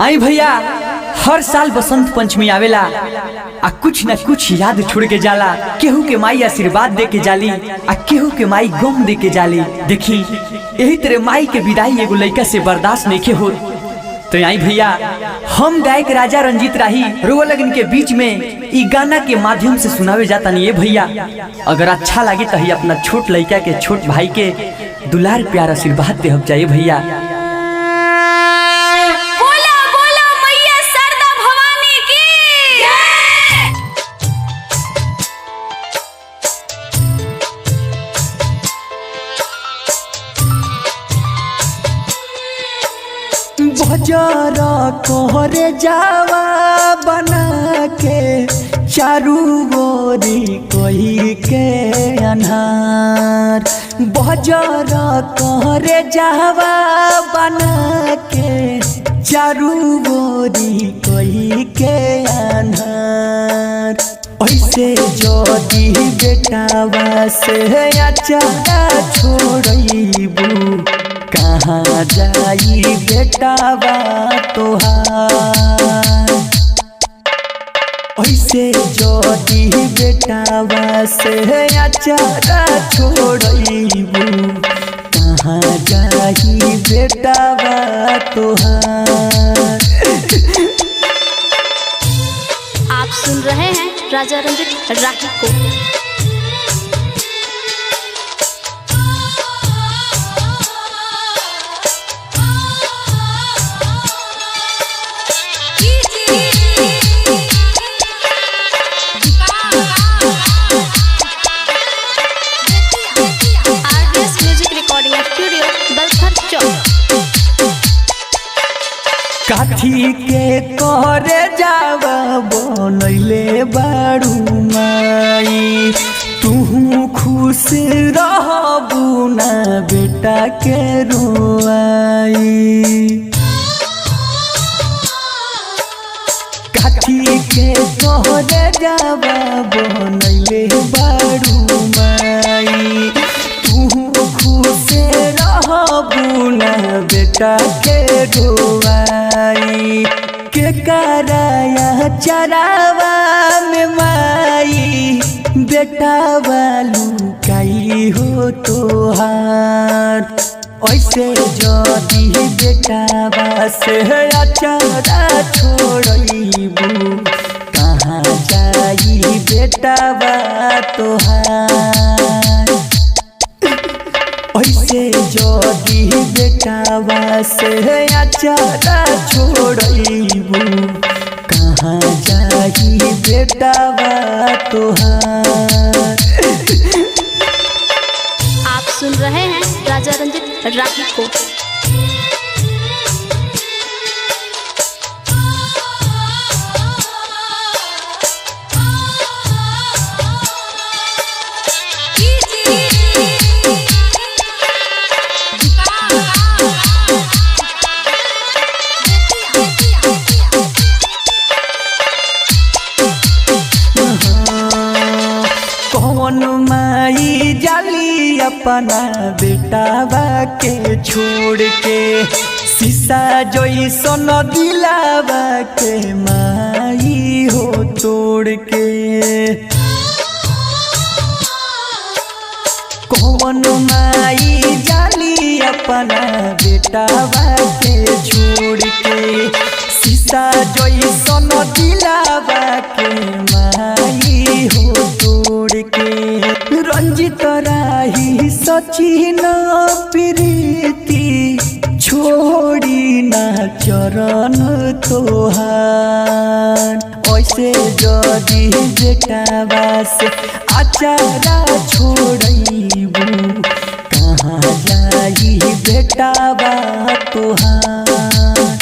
आई भैया, हर साल बसंत पंचमी आवेला आ कुछ न कुछ याद छोड़ के जाला। केहू के माई आशीर्वाद दे के जाली आ केहू के माई गम दे के जाली। देखी यही तरह माई के विदाई एगो लड़का से बर्दाश्त नहीं हो। तो आई भैया, हम गायक राजा रंजीत राही रोवा लगन के बीच में ई गाना के माध्यम से सुनावे जाता नहीं। भैया अगर अच्छा लगे तो ही अपना छोट लड़का के छोट भाई के दुलार प्यार आशीर्वाद दे जाए भैया। बजारा कोहरे जावा बना के चारू गोरी कोई के अनहार। बजारा कोहरे जावा बना के चारू गोरी कोई के अनहार। ऐसे जोदी बेटावा से अचारा छोड़बू कहाँ जाई बेटावा तोहार। ऐसे जोदी बेटावा से अचारा छोड़बू कहाँ जाई बेटावा तोहार। आप सुन रहे हैं राजा रंजीत राही को। काठी के करे जावा बनैले बारू माई। तू खुश रहबू ना बेटा के रुआई। काठी के करे जावा बनैले बारू माई। तू खुश रहबू ना बेटा के रुआई। के कराया चरावा में माई बेटा वालू काई हो तोहार। ऐसे जोदी बेटावा से अचारा छोड़बू कहाँ जाई बेटावा तोहार। ऐसे जोदी बेटावा से अचारा छोड़बू कहाँ जाई बेटावा तोहार। आप सुन रहे हैं राजा रंजीत राही को। कौन माई जाली अपना बेटावा के छोड़ के शीशा जैसन दिलावा के माई हो तोड़ के। कौन माई जाली अपना बेटावा के छोड़ के शीशा जैसन दिलावा के माई हो तोड़ के। रंजित राही सचिन प्रीति छोड़ी ना चरण तोहार। ऐसे जोदी बेटावा से अचारा छोड़बू कहाँ जाई बेटावा तोहार।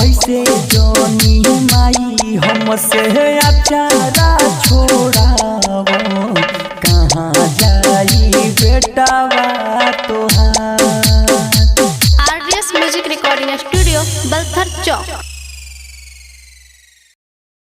ऐसे जोनी माई हमसे अचारा